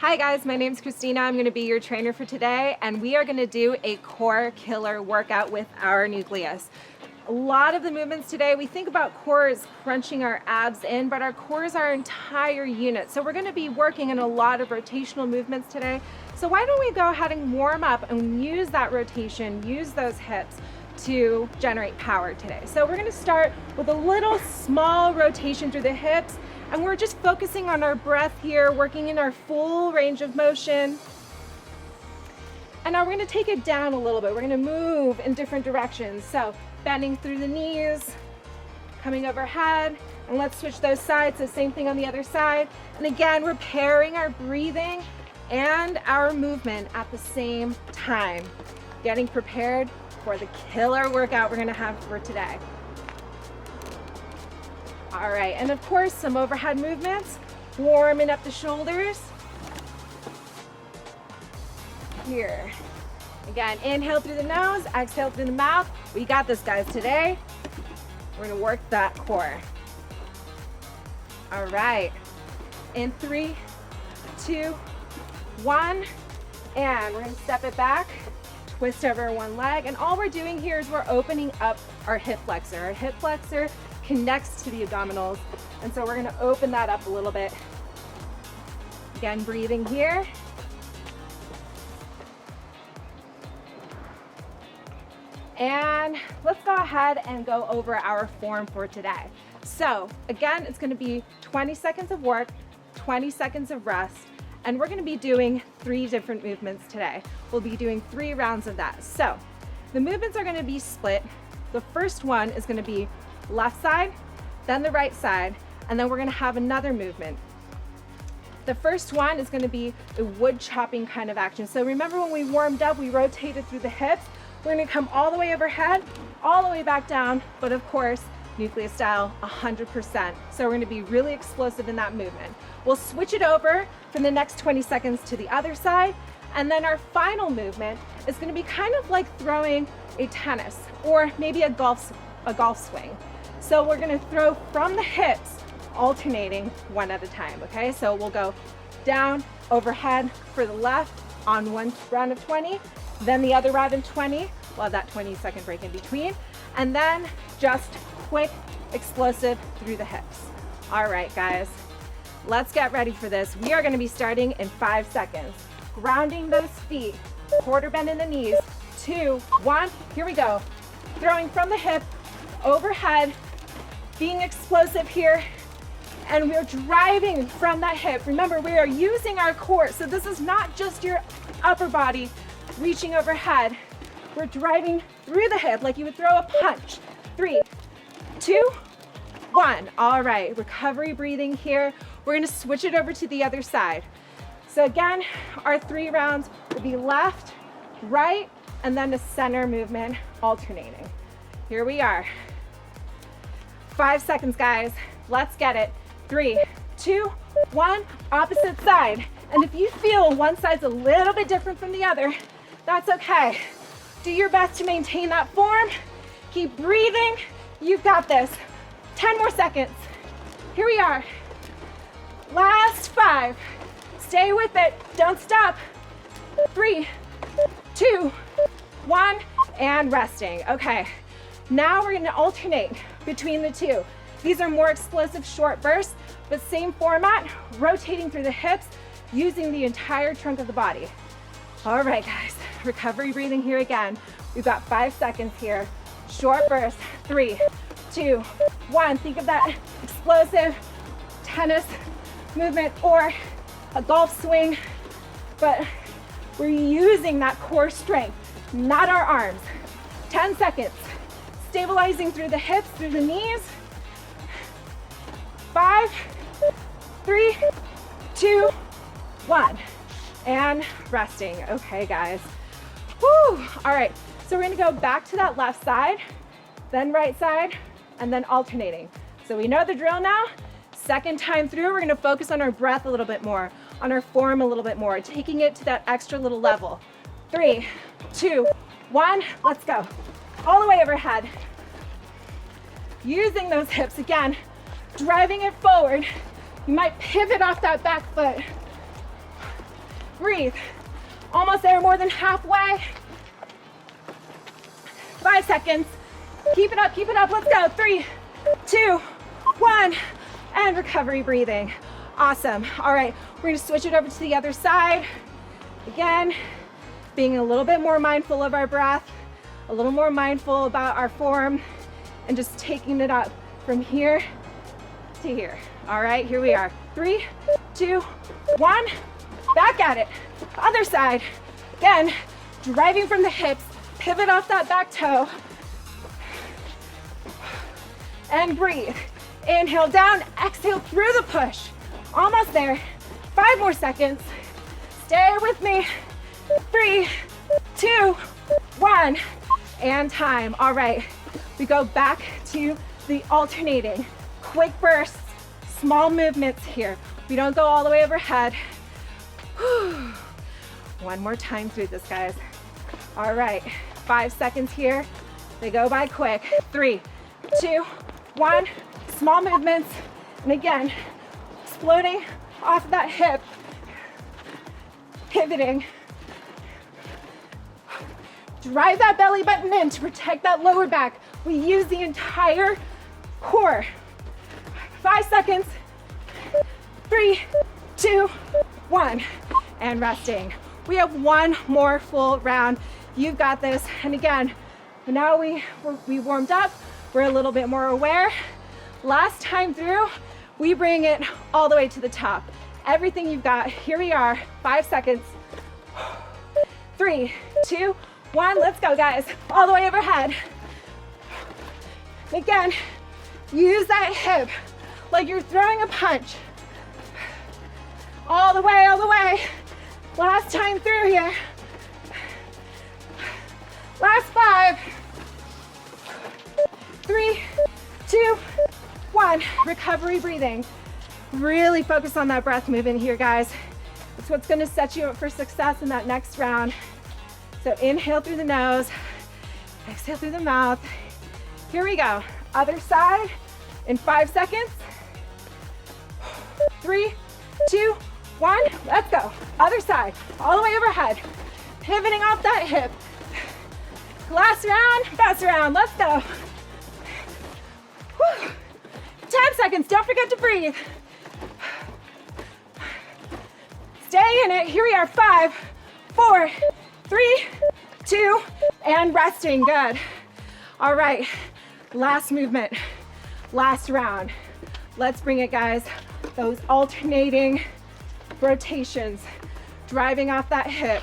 Hi guys, my name's Cristina. I'm going to be your trainer for today, and we are going to do a core killer workout with our Nucleus. A lot of the movements today, we think about core as crunching our abs in, but our core is our entire unit. So we're going to be working in a lot of rotational movements today. So why don't we go ahead and warm up and use that rotation, use those hips to generate power today. So we're going to start with a little small rotation through the hips, and we're just focusing on our breath here, working in our full range of motion. And now we're going to take it down a little bit. We're going to move in different directions. So bending through the knees, coming overhead, and let's switch those sides. So same thing on the other side. And again, we're pairing our breathing and our movement at the same time, getting prepared for the killer workout we're going to have for today. All right, and of course, some overhead movements, warming up the shoulders. Here. Again, inhale through the nose, exhale through the mouth. We got this, guys. Today, we're gonna work that core. All right, in 3, 2, 1, and we're gonna step it back, twist over one leg, and all we're doing here is we're opening up our hip flexor. Our hip flexor connects to the abdominals, and so we're going to open that up a little bit. Again, breathing here. And let's go ahead and go over our form for today. So again, it's going to be 20 seconds of work, 20 seconds of rest, and we're going to be doing 3 different movements today. We'll be doing 3 rounds of that. So the movements are going to be split. The first one is going to be left side, then the right side, and then we're going to have another movement. The first one is going to be a wood chopping kind of action. So remember when we warmed up, we rotated through the hips. We're going to come all the way overhead, all the way back down, but of course, Nucleus style 100%. So we're going to be really explosive in that movement. We'll switch it over for the next 20 seconds to the other side, and then our final movement is going to be kind of like throwing a tennis or maybe a golf swing. So we're going to throw from the hips, alternating one at a time, okay? So we'll go down, overhead for the left on one round of 20, then the other round of 20. We'll have that 20-second break in between, and then just quick, explosive through the hips. All right, guys, let's get ready for this. We are going to be starting in 5 seconds. Grounding those feet, quarter bend in the knees, 2, 1, here we go. Throwing from the hip, overhead, being explosive here, and we're driving from that hip. Remember, we are using our core, so this is not just your upper body reaching overhead. We're driving through the hip like you would throw a punch. 3, 2, 1. All right, recovery breathing here. We're gonna switch it over to the other side. So again, our 3 rounds will be left, right, and then the center movement alternating. Here we are. 5 seconds, guys. Let's get it. 3, 2, 1, opposite side. And if you feel one side's a little bit different from the other, that's okay. Do your best to maintain that form. Keep breathing. You've got this. 10 more seconds. Here we are. Last 5. Stay with it. Don't stop. 3, 2, 1, and resting. Okay. Now we're going to alternate between the 2. These are more explosive short bursts, but same format, rotating through the hips, using the entire trunk of the body. All right, guys, recovery breathing here again. We've got 5 seconds here. Short burst, 3, 2, 1. Think of that explosive tennis movement or a golf swing, but we're using that core strength, not our arms. 10 seconds. Stabilizing through the hips, through the knees. 5, 3, 2, 1, and resting. Okay, guys. Woo! All right, so we're gonna go back to that left side, then right side, and then alternating. So we know the drill now. Second time through, we're gonna focus on our breath a little bit more, on our form a little bit more, taking it to that extra little level. 3, 2, 1, let's go. All the way overhead. Using those hips again, driving it forward. You might pivot off that back foot. Breathe. Almost there, more than halfway. 5 seconds. Keep it up, keep it up. Let's go. 3, 2, 1. And recovery breathing. Awesome. All right, we're gonna switch it over to the other side. Again, being a little bit more mindful of our breath, a little more mindful about our form, and just taking it up from here to here. All right, here we are. 3, 2, 1. Back at it. Other side. Again, driving from the hips, pivot off that back toe, and breathe. Inhale down, exhale through the push. Almost there. 5 more seconds. Stay with me. 3, 2, 1, and time. All right, we go back to the alternating. Quick bursts, small movements here. We don't go all the way overhead. One more time through this, guys. All right, 5 seconds here. They go by quick. 3, 2, 1. Small movements. And again, exploding off that hip. Pivoting. Drive that belly button in to protect that lower back. We use the entire core. 5 seconds. 3, 2, 1. And resting. We have one more full round. You've got this. And again, now we warmed up. We're a little bit more aware. Last time through, we bring it all the way to the top. Everything you've got. Here we are. 5 seconds. 3, 2, 1. Let's go, guys. All the way overhead. Again, use that hip like you're throwing a punch. All the way, all the way. Last time through here. Last 5. 3, 2, 1. Recovery breathing. Really focus on that breath movement here, guys. It's what's gonna set you up for success in that next round. So inhale through the nose, exhale through the mouth. Here we go. Other side in 5 seconds. 3, 2, 1. Let's go. Other side, all the way overhead. Pivoting off that hip. Last round, best round. Let's go. 10 seconds. Don't forget to breathe. Stay in it. Here we are. 5, 4, 3, 2, and resting. Good. All right. Last movement. Last round. Let's bring it, guys. Those alternating rotations. Driving off that hip.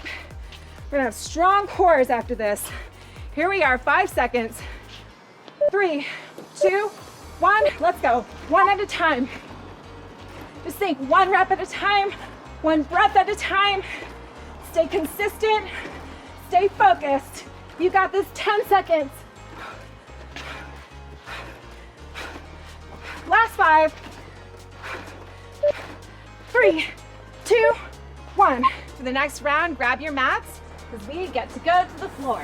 We're gonna have strong cores after this. Here we are. 5 seconds. 3, 2, 1. Let's go. One at a time. Just think 1 rep at a time, 1 breath at a time. Stay consistent. Stay focused. You got this. 10 seconds. Last 5. 3, 2, 1. For the next round, grab your mats because we get to go to the floor.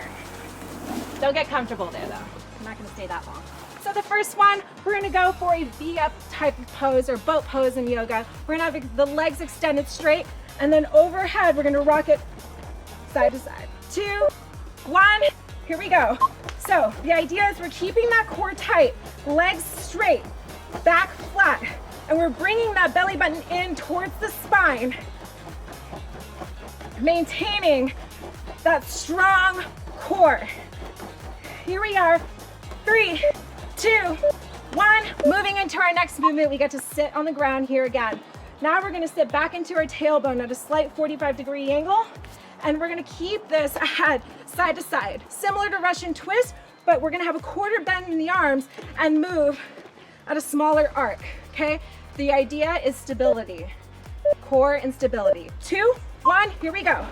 Don't get comfortable there though. I'm not gonna stay that long. So the first one, we're gonna go for a V-up type of pose or boat pose in yoga. We're gonna have the legs extended straight and then overhead, we're gonna rock it side to side. 2, 1, here we go. So the idea is we're keeping that core tight, legs straight, back flat, and we're bringing that belly button in towards the spine, maintaining that strong core. Here we are. 3, 2, 1. Moving into our next movement, we get to sit on the ground here again. Now we're gonna sit back into our tailbone at a slight 45-degree angle, and we're gonna keep this ahead, side to side. Similar to Russian twist, but we're gonna have a quarter bend in the arms and move at a smaller arc, okay? The idea is stability, core and stability. 2, 1, here we go.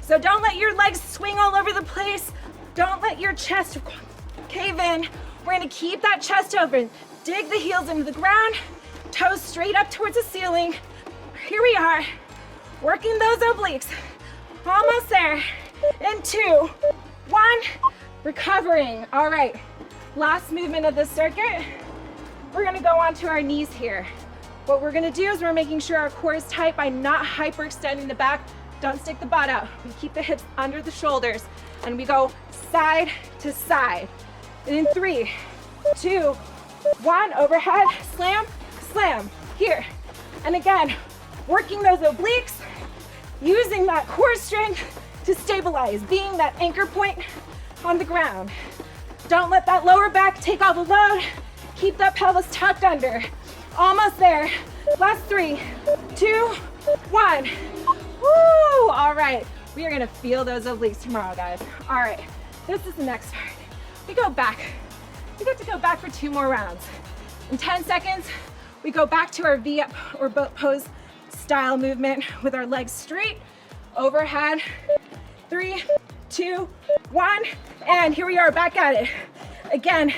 So don't let your legs swing all over the place. Don't let your chest cave in. We're gonna keep that chest open. Dig the heels into the ground, toes straight up towards the ceiling. Here we are, working those obliques. Almost there. In 2, 1, recovering. All right, last movement of this circuit. We're gonna go onto our knees here. What we're gonna do is we're making sure our core is tight by not hyperextending the back. Don't stick the butt out. We keep the hips under the shoulders and we go side to side. And in 3, 2, 1, overhead, slam, slam, here. And again, working those obliques, using that core strength to stabilize, being that anchor point on the ground. Don't let that lower back take all the load. Keep that pelvis tucked under. Almost there. Last 3, 2, 1. Woo! All right, we are gonna feel those obliques tomorrow, guys. All right, this is the next part. We go back. We get to go back for 2 more rounds. In 10 seconds, we go back to our V-up or boat pose style movement with our legs straight, overhead. 3, 2, 1, and here we are back at it. Again,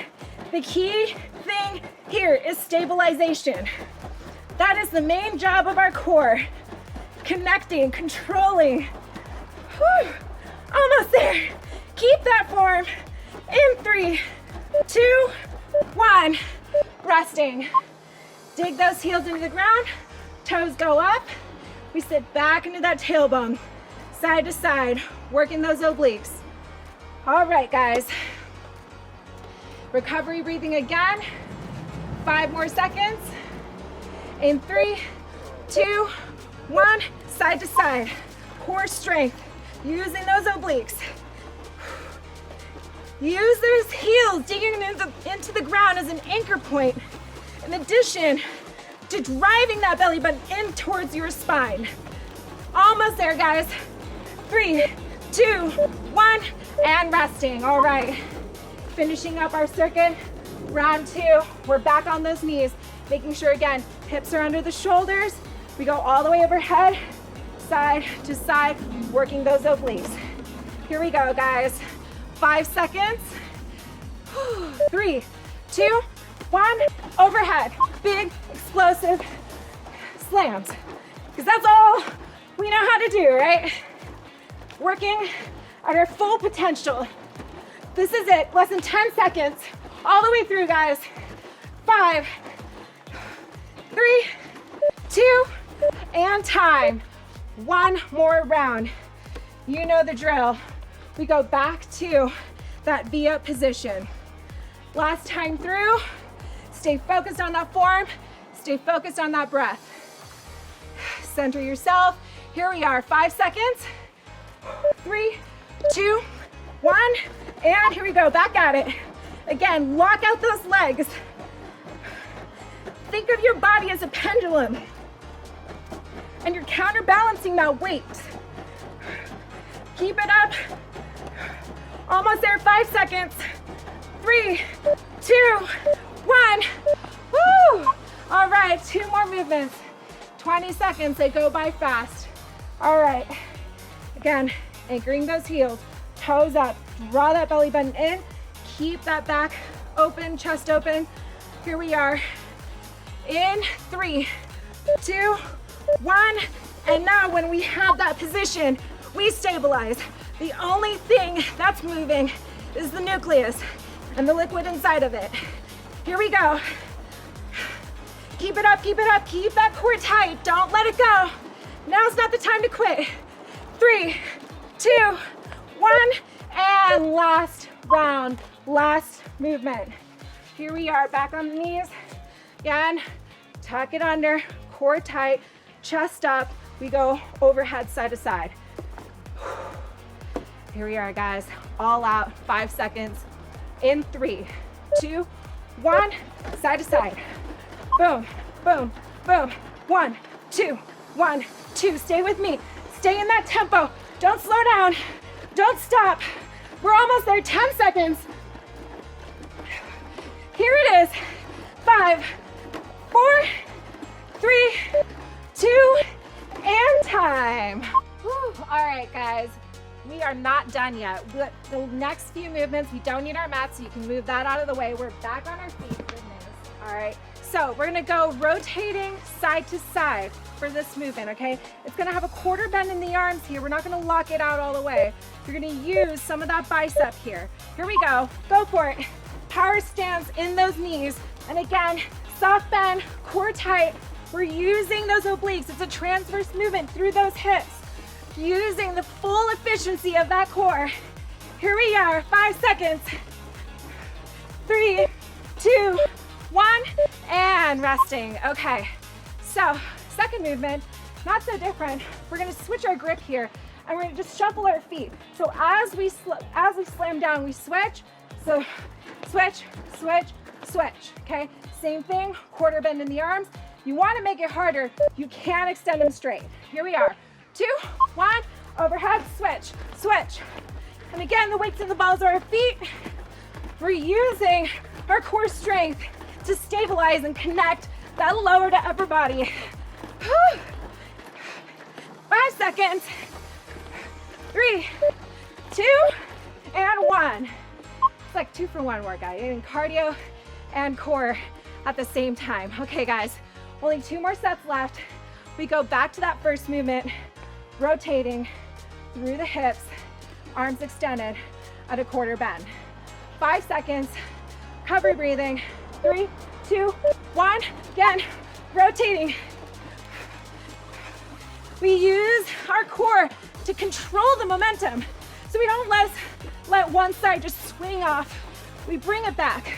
the key thing here is stabilization. That is the main job of our core. Connecting, controlling. Whew. Almost there. Keep that form. In 3, 2, 1. Resting. Dig those heels into the ground. Toes go up. We sit back into that tailbone. Side to side, working those obliques. All right, guys. Recovery breathing again. 5 more seconds. In 3, 2, 1, side to side. Core strength, using those obliques. Use those heels digging into the ground as an anchor point, in addition to driving that belly button in towards your spine. Almost there, guys. 3, 2, 1, and resting. All right, finishing up our circuit. Round 2, we're back on those knees, making sure, again, hips are under the shoulders. We go all the way overhead, side to side, working those obliques. Here we go, guys. 5 seconds. 3, 2, 1, overhead. Big, explosive slams. Because that's all we know how to do, right? Working at our full potential. This is it, less than 10 seconds. All the way through, guys. 5, 3, 2, and time. 1 more round. You know the drill. We go back to that V-up position. Last time through, stay focused on that form, stay focused on that breath. Center yourself. Here we are, 5 seconds. 3, 2, 1, and here we go, back at it. Again, lock out those legs. Think of your body as a pendulum, and you're counterbalancing that weight. Keep it up. Almost there, 5 seconds. 3, 2, 1. Woo! All right, 2 more movements. 20 seconds, they go by fast. All right, again, anchoring those heels, toes up, draw that belly button in, keep that back open, chest open. Here we are. In 3, 2, 1, and now when we have that position, we stabilize. The only thing that's moving is the nucleus and the liquid inside of it. Here we go. Keep it up, keep it up, keep that core tight. Don't let it go. Now's not the time to quit. 3, 2, 1, and last round, last movement. Here we are, back on the knees. Again, tuck it under, core tight, chest up. We go overhead, side to side. Here we are, guys, all out, 5 seconds. In 3, 2, 1, side to side. Boom, boom, boom. 1, 2, 1, 2. Stay with me. Stay in that tempo. Don't slow down. Don't stop. We're almost there, 10 seconds. Here it is. 5, 4, 3, 2, and time. Whew. All right, guys. We are not done yet. The next few movements, we don't need our mat, so you can move that out of the way. We're back on our feet. Goodness. All right. So we're gonna go rotating side to side for this movement, okay? It's gonna have a quarter bend in the arms here. We're not gonna lock it out all the way. You're gonna use some of that bicep here. Here we go. Go for it. Power stance in those knees. And again, soft bend, core tight, We're using those obliques. It's a transverse movement through those hips, using the full efficiency of that core. Here we are, 5 seconds. 3, 2, 1, and resting. Okay, so second movement, not so different. We're gonna switch our grip here, and we're gonna just shuffle our feet. So as we slam down, we switch. So switch, switch, switch, okay? Same thing, quarter bend in the arms. You wanna make it harder, you can't extend them straight. Here we are, 2, 1, overhead, switch, switch. And again, the weights and the balls are our feet. We're using our core strength to stabilize and connect that lower to upper body. 5 seconds, 3, 2, and 1. It's like 2 for 1 workout, getting cardio and core at the same time. Okay guys, only 2 more sets left. We go back to that first movement, rotating through the hips, arms extended at a quarter bend. 5 seconds, recovery breathing. 3, 2, 1, again, rotating. We use our core to control the momentum, so we don't let one side just swing off. We bring it back.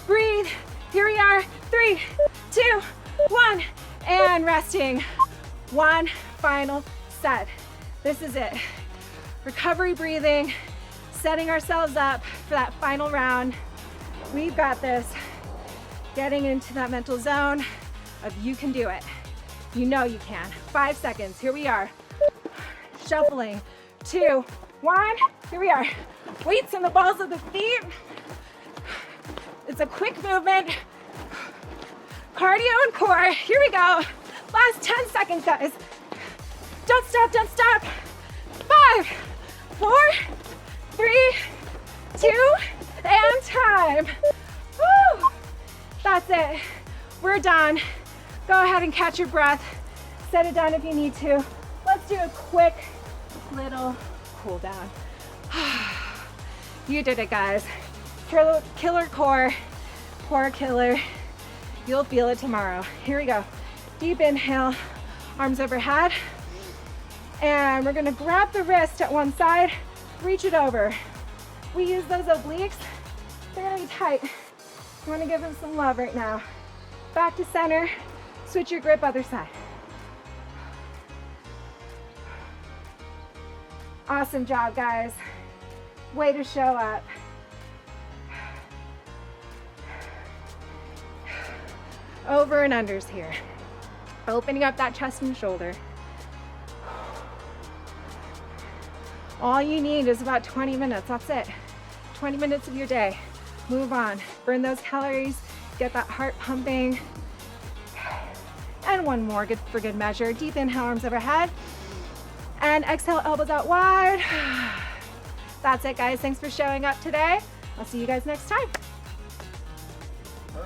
Breathe. Here we are. 3, 2, 1, and resting. One final set. This is it. Recovery breathing, setting ourselves up for that final round. We've got this. Getting into that mental zone of you can do it. You know you can. 5 seconds. Here we are. Shuffling. 2, 1. Here we are. Weights in the balls of the feet. It's a quick movement. Cardio and core. Here we go. Last 10 seconds, guys. Don't stop, don't stop. 5, 4, 3, 2, and time. Woo! That's it. We're done. Go ahead and catch your breath. Set it down if you need to. Let's do a quick little cool down. You did it, guys. Killer core killer. You'll feel it tomorrow. Here we go. Deep inhale, arms overhead. And we're gonna grab the wrist at one side, reach it over. We use those obliques. They're gonna be tight. You wanna give them some love right now. Back to center, switch your grip, other side. Awesome job, guys. Way to show up. Over and unders here. Opening up that chest and shoulder. All you need is about 20 minutes, that's it. 20 minutes of your day. Move on, burn those calories, get that heart pumping. And one more, good for good measure. Deep inhale, arms overhead. And exhale, elbows out wide. That's it, guys. Thanks for showing up today. I'll see you guys next time.